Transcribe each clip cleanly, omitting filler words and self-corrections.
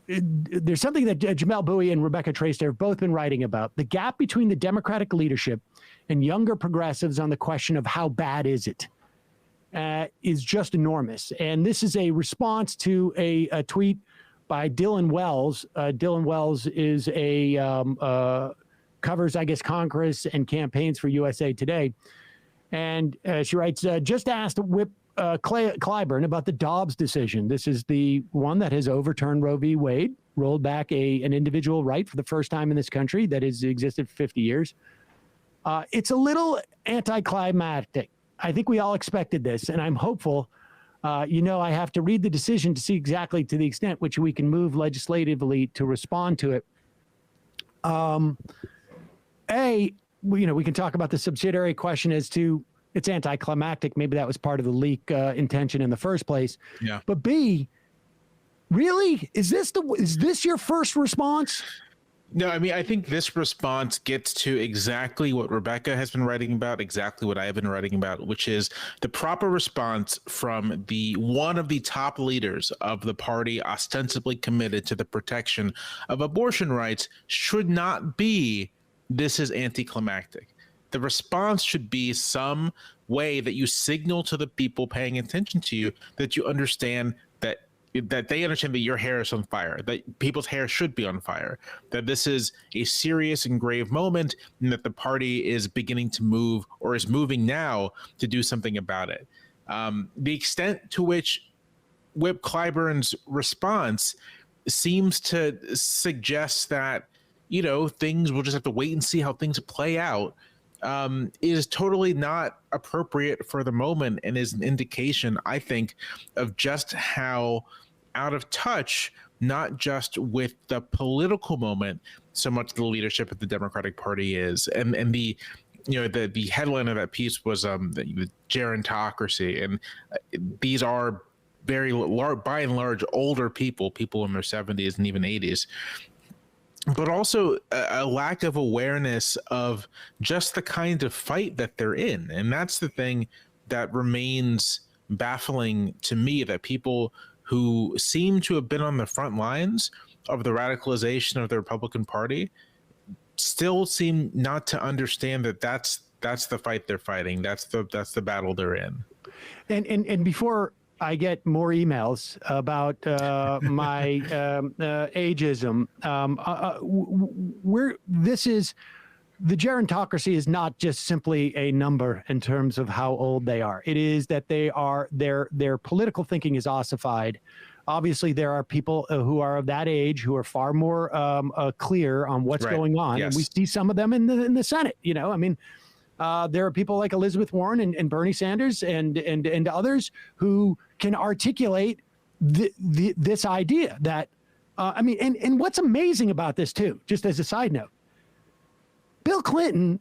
there's something that Jamelle Bowie and Rebecca Traister have both been writing about. The gap between the Democratic leadership and younger progressives on the question of how bad is it is just enormous. And this is a response to a tweet by Dylan Wells. Dylan Wells is covers, I guess, Congress and campaigns for USA Today. And she writes, just asked Whip Clyburn about the Dobbs decision. This is the one that has overturned Roe v. Wade, rolled back an individual right for the first time in this country that has existed for 50 years. It's a little anticlimactic. I think we all expected this, and I'm hopeful. I have to read the decision to see exactly to the extent which we can move legislatively to respond to it. We can talk about the subsidiary question as to it's anticlimactic. Maybe that was part of the leak intention in the first place. Yeah. But B, really, is this your first response? No, I mean, I think this response gets to exactly what Rebecca has been writing about, exactly what I have been writing about, which is the proper response from one of the top leaders of the party ostensibly committed to the protection of abortion rights should not be, this is anticlimactic. The response should be some way that you signal to the people paying attention to you that you understand that they understand that your hair is on fire, that people's hair should be on fire, that this is a serious and grave moment, and that the party is beginning to move or is moving now to do something about it. The extent to which Whip Clyburn's response seems to suggest that, things we'll just have to wait and see how things play out, is totally not appropriate for the moment and is an indication, I think, of just how out of touch, not just with the political moment, so much the leadership of the Democratic Party is. And the headline of that piece was the gerontocracy. And these are very large, by and large, older people in their 70s and even 80s. But also a lack of awareness of just the kind of fight that they're in. And that's the thing that remains baffling to me, that people who seem to have been on the front lines of the radicalization of the Republican Party still seem not to understand that that's the fight they're fighting. That's the battle they're in. And before I get more emails about my ageism, the gerontocracy is not just simply a number in terms of how old they are. It is that their political thinking is ossified. Obviously, there are people who are of that age who are far more clear on what's going on. Yes. And we see some of them in the Senate. There are people like Elizabeth Warren and Bernie Sanders and others who can articulate this idea that, and what's amazing about this too, just as a side note, Bill Clinton,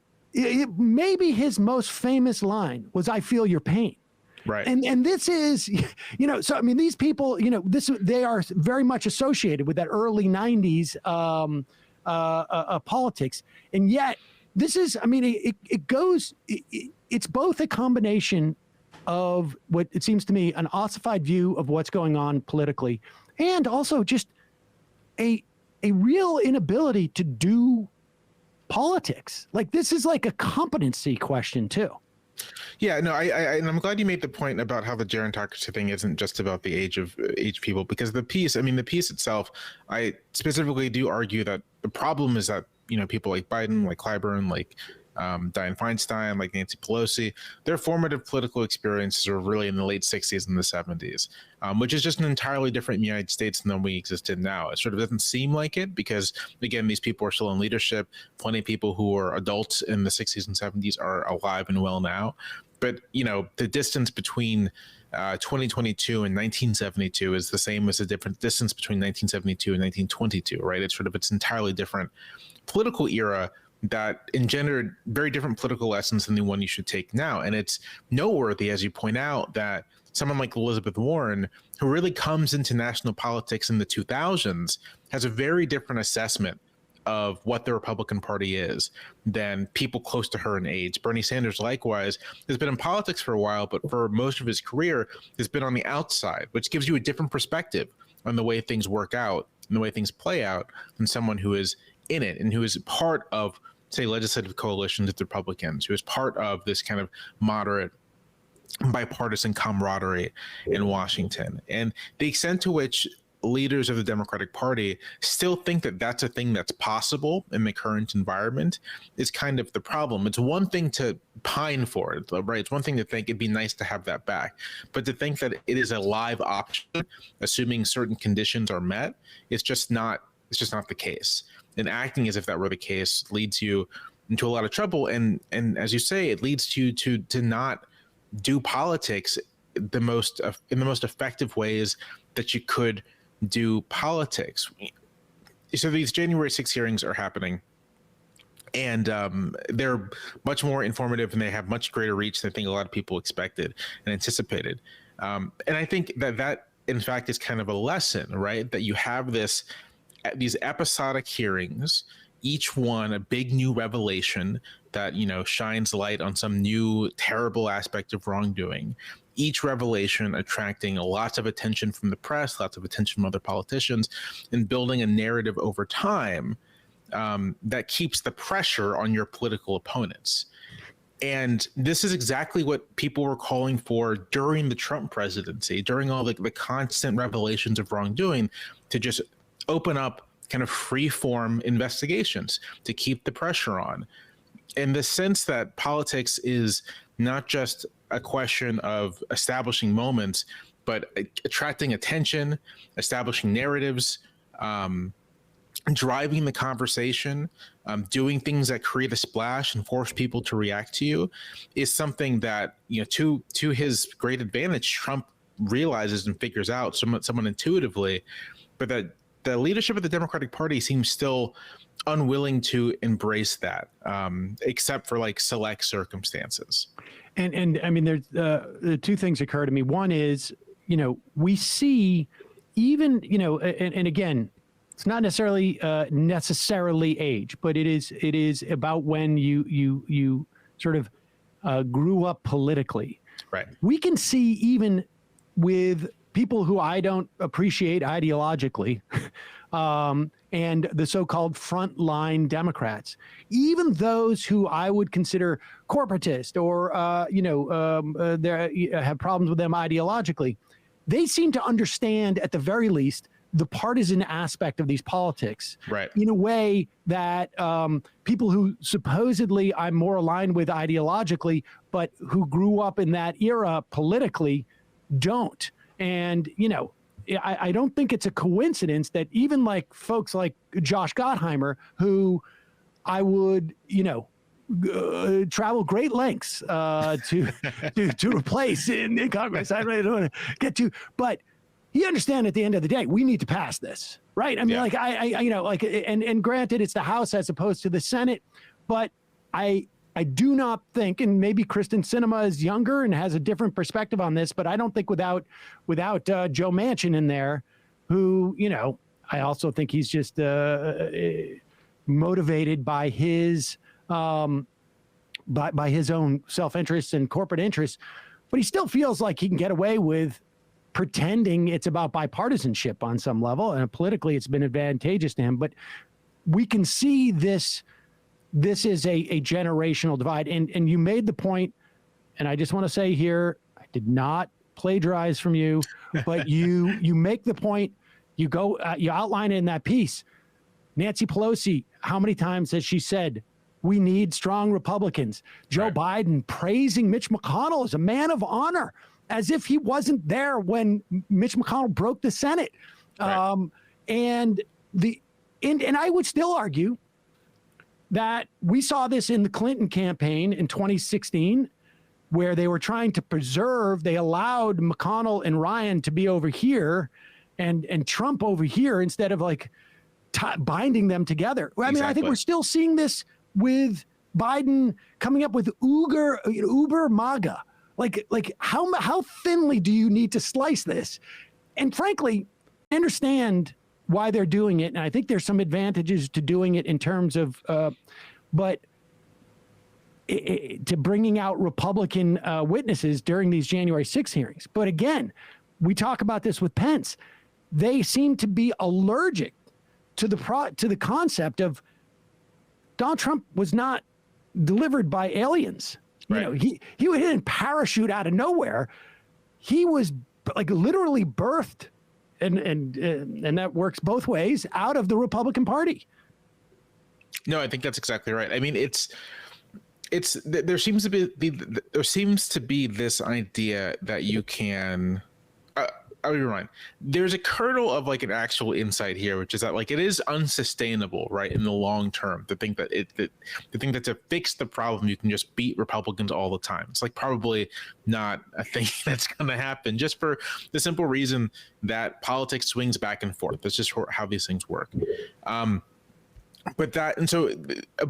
maybe his most famous line was, "I feel your pain." Right. And this is, these people, they are very much associated with that early 90s politics. And yet this is, it's both a combination of what it seems to me, an ossified view of what's going on politically, and also just a real inability to do politics. Like, this is like a competency question too. Yeah, no, and I'm glad you made the point about how the gerontocracy thing isn't just about the age people, because the piece itself, I specifically do argue that the problem is that, people like Biden, like Clyburn, like Dianne Feinstein, like Nancy Pelosi, their formative political experiences are really in the late 60s and the 70s, which is just an entirely different United States than we exist in now. It sort of doesn't seem like it because, again, these people are still in leadership. Plenty of people who are adults in the 60s and 70s are alive and well now. But, the distance between 2022 and 1972 is the same as the different distance between 1972 and 1922, right? It's entirely different political era that engendered very different political lessons than the one you should take now. And it's noteworthy, as you point out, that someone like Elizabeth Warren, who really comes into national politics in the 2000s, has a very different assessment of what the Republican Party is than people close to her in age. Bernie Sanders, likewise, has been in politics for a while, but for most of his career has been on the outside, which gives you a different perspective on the way things work out and the way things play out than someone who is in it and who is part of, say, legislative coalitions with Republicans, who is part of this kind of moderate bipartisan camaraderie in Washington. And the extent to which leaders of the Democratic Party still think that that's a thing that's possible in the current environment is kind of the problem. It's one thing to pine for it, right? It's one thing to think it'd be nice to have that back, but to think that it is a live option, assuming certain conditions are met, it's just not the case. And acting as if that were the case leads you into a lot of trouble. And as you say, it leads you to not do politics in the most effective ways that you could do politics. So these January 6 hearings are happening, and they're much more informative, and they have much greater reach than I think a lot of people expected and anticipated. And I think that in fact is kind of a lesson, right? That you have these episodic hearings, each one a big new revelation that, shines light on some new terrible aspect of wrongdoing. Each revelation attracting lots of attention from the press, lots of attention from other politicians, and building a narrative over time that keeps the pressure on your political opponents. And this is exactly what people were calling for during the Trump presidency, during all the constant revelations of wrongdoing, to just open up kind of free-form investigations to keep the pressure on. In the sense that politics is not just a question of establishing moments, but attracting attention, establishing narratives, driving the conversation, doing things that create a splash and force people to react to you, is something that, to his great advantage, Trump realizes and figures out somewhat intuitively, but that the leadership of the Democratic Party seems still unwilling to embrace that, except for like select circumstances. And I mean, there's two things occur to me. One is, we see even, and again, it's not necessarily age, but it is about when you sort of grew up politically. Right. We can see even with people who I don't appreciate ideologically, and the so-called frontline Democrats, even those who I would consider corporatist or have problems with them ideologically, they seem to understand at the very least the partisan aspect of these politics, right, in a way that people who supposedly I'm more aligned with ideologically, but who grew up in that era politically, don't. And, I don't think it's a coincidence that even like folks like Josh Gottheimer, who I would, travel great lengths to replace in Congress. I really don't want to get to, but you understand at the end of the day, we need to pass this, right? I mean, and granted, it's the House as opposed to the Senate, but I do not think, and maybe Kristen Sinema is younger and has a different perspective on this, but I don't think without Joe Manchin in there, who, I also think he's just motivated by his by his own self-interest and corporate interests, but he still feels like he can get away with pretending it's about bipartisanship on some level, and politically it's been advantageous to him. But we can see this is a generational divide. And you made the point, and I just want to say here, I did not plagiarize from you, but you make the point, you outline it in that piece. Nancy Pelosi, how many times has she said, we need strong Republicans? Joe Biden praising Mitch McConnell as a man of honor, as if he wasn't there when Mitch McConnell broke the Senate. Right. And I would still argue that we saw this in the Clinton campaign in 2016, where they were trying to they allowed McConnell and Ryan to be over here and Trump over here instead of like binding them together. I mean, I think we're still seeing this with Biden coming up with Uber MAGA. Like how thinly do you need to slice this? And frankly, I understand why they're doing it, and I think there's some advantages to doing it in terms of, but to bringing out Republican witnesses during these January 6 hearings. But again, we talk about this with Pence. They seem to be allergic to the concept of Donald Trump was not delivered by aliens. You know, he didn't parachute out of nowhere. He was like literally birthed, and that works both ways, out of the Republican Party. No, I think that's exactly right. I mean, there seems to be this idea that you can. I'll be right. There's a kernel of like an actual insight here, which is that like it is unsustainable, right, in the long term, to think that to fix the problem you can just beat Republicans all the time. It's like probably not a thing that's going to happen, just for the simple reason that politics swings back and forth. That's just how these things work. But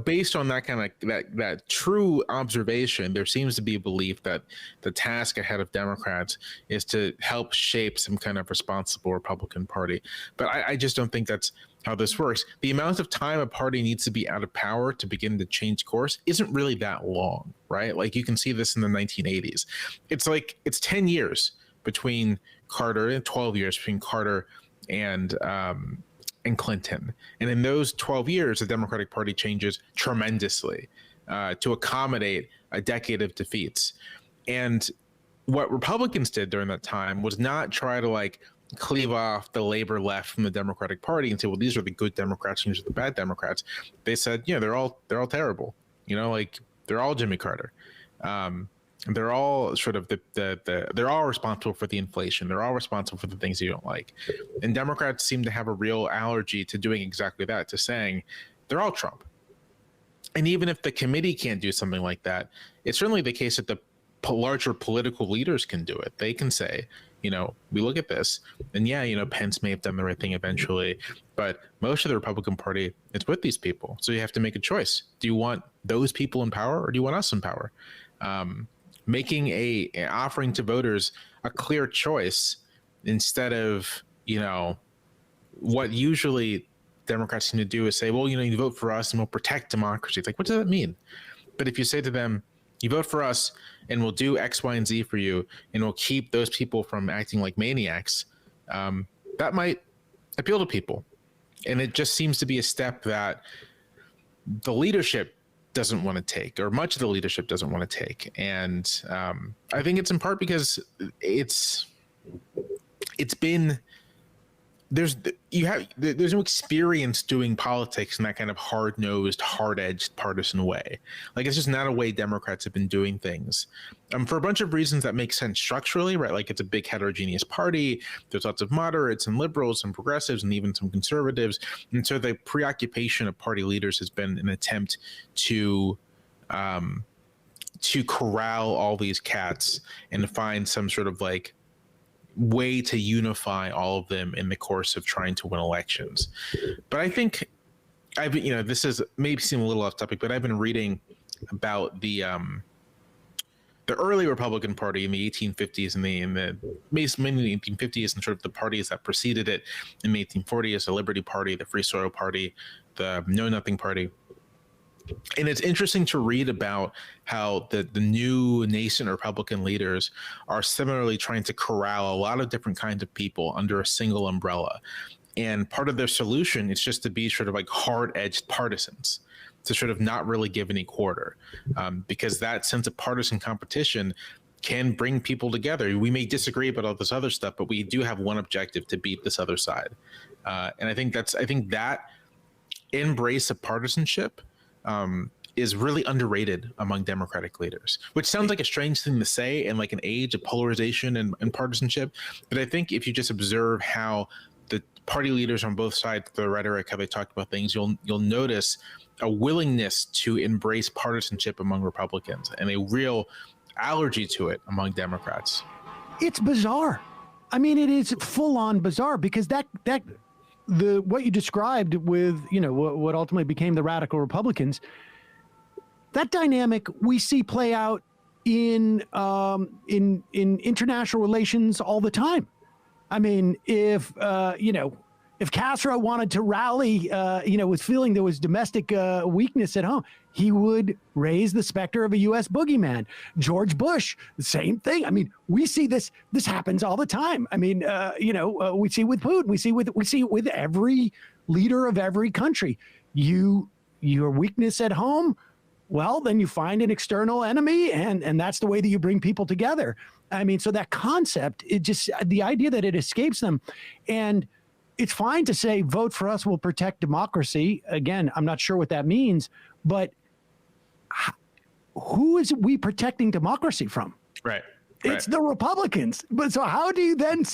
based on that kind of that true observation, there seems to be a belief that the task ahead of Democrats is to help shape some kind of responsible Republican Party. But I just don't think that's how this works. The amount of time a party needs to be out of power to begin to change course isn't really that long, right? Like you can see this in the 1980s. It's like it's 10 years between Carter and 12 years between Carter and Clinton. And in those 12 years, the Democratic Party changes tremendously to accommodate a decade of defeats. And what Republicans did during that time was not try to like cleave off the labor left from the Democratic Party and say, well, these are the good Democrats and these are the bad Democrats. They said, yeah, they're all terrible. You know, like they're all Jimmy Carter. They're all sort of they're all responsible for the inflation. They're all responsible for the things you don't like. And Democrats seem to have a real allergy to doing exactly that, to saying they're all Trump. And even if the committee can't do something like that, it's certainly the case that the larger political leaders can do it. They can say, you know, we look at this and yeah, you know, Pence may have done the right thing eventually, but most of the Republican Party is with these people. So you have to make a choice. Do you want those people in power or do you want us in power? Making offering to voters a clear choice instead of, you know, what usually Democrats seem to do is say, well, you know, you vote for us and we'll protect democracy. It's like, what does that mean? But if you say to them, you vote for us and we'll do X, Y, and Z for you, and we'll keep those people from acting like maniacs, that might appeal to people. And it just seems to be a step that the leadership doesn't want to take, or much of the leadership doesn't want to take. And I think it's in part because there's no experience doing politics in that kind of hard-nosed, hard-edged partisan way. Like it's just not a way Democrats have been doing things for a bunch of reasons that make sense structurally, right? Like it's a big heterogeneous party. There's lots of moderates and liberals and progressives and even some conservatives. And so the preoccupation of party leaders has been an attempt to corral all these cats and find some sort of like way to unify all of them in the course of trying to win elections. But I think this is maybe seem a little off topic, but I've been reading about the early Republican Party in the 1850s and mainly the 1850s, and sort of the parties that preceded it in the 1840s, the Liberty Party, the Free Soil Party, the Know Nothing Party. And it's interesting to read about how the new nascent Republican leaders are similarly trying to corral a lot of different kinds of people under a single umbrella. And part of their solution is just to be sort of like hard-edged partisans, to sort of not really give any quarter, because that sense of partisan competition can bring people together. We may disagree about all this other stuff, but we do have one objective: to beat this other side. And I think that embrace of partisanship is really underrated among Democratic leaders, which sounds like a strange thing to say in like an age of polarization and partisanship. But I think if you just observe how the party leaders on both sides of the rhetoric, how they talk about things, you'll notice a willingness to embrace partisanship among Republicans and a real allergy to it among Democrats. It's bizarre. I mean, it is full on bizarre, because what you described with, you know, what ultimately became the radical Republicans, that dynamic we see play out in international relations all the time. I mean, if Castro wanted to rally, was feeling there was domestic weakness at home, he would raise the specter of a U.S. boogeyman. George Bush, the same thing. I mean, we see this happens all the time. I mean, we see with Putin, we see with every leader of every country. Your weakness at home, well, then you find an external enemy, and that's the way that you bring people together. I mean, so that concept, it just, the idea that it escapes them. And it's fine to say, vote for us, we'll protect democracy. Again, I'm not sure what that means, but who is we protecting democracy from? Right. It's the Republicans. But so how do you then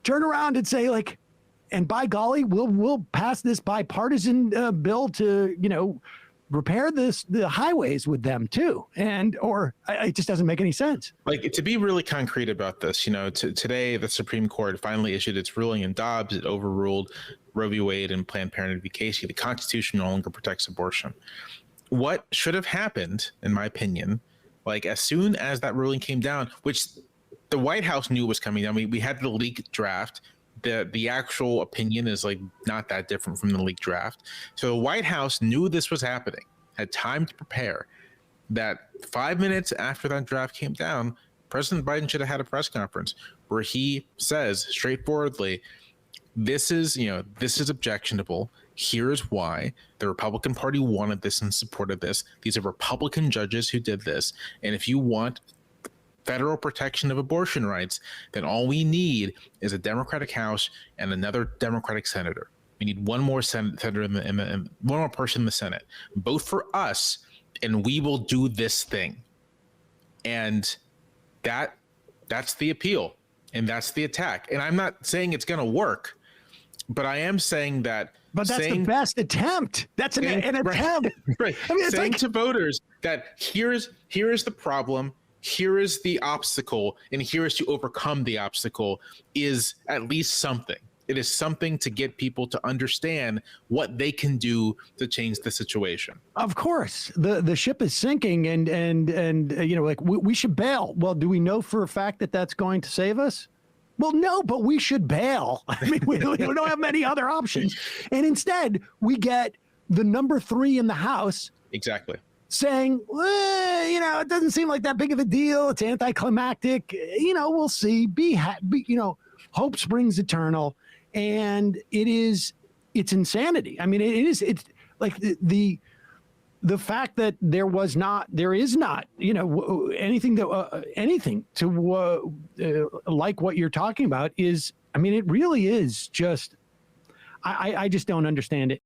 turn around and say, like, and by golly, we'll pass this bipartisan bill to, repair the highways with them too, or it just doesn't make any sense. Like, to be really concrete about this, today the Supreme Court finally issued its ruling in Dobbs. It overruled Roe v. Wade and Planned Parenthood v. Casey. The Constitution no longer protects abortion. What should have happened, in my opinion, like as soon as that ruling came down, which the White House knew was coming down. We had the leaked draft. The actual opinion is like not that different from the leaked draft. So the White House knew this was happening, had time to prepare. That 5 minutes after that draft came down, President Biden should have had a press conference where he says straightforwardly, this is objectionable. Here's why. The Republican Party wanted this and supported this. These are Republican judges who did this. And if you want federal protection of abortion rights, then all we need is a Democratic House and another Democratic senator. We need one more senator one more person in the Senate. Vote for us, and we will do this thing. And that's the appeal, and that's the attack. And I'm not saying it's going to work, but I am saying that. But that's the best attempt. That's an attempt. Right. I mean, saying to voters that here is the problem. Here is the obstacle, and here is to overcome the obstacle is at least something. It is something to get people to understand what they can do to change the situation. Of course, the ship is sinking, and like we should bail. Well, do we know for a fact that that's going to save us? Well, no, but we should bail. I mean, we don't have many other options, and instead we get the number 3 in the House. Exactly. Saying, well, it doesn't seem like that big of a deal. It's anticlimactic. We'll see. Hope springs eternal. And it's insanity. I mean, it's like the fact that there is not, anything to like what you're talking about is, I mean, it really is just, I just don't understand it.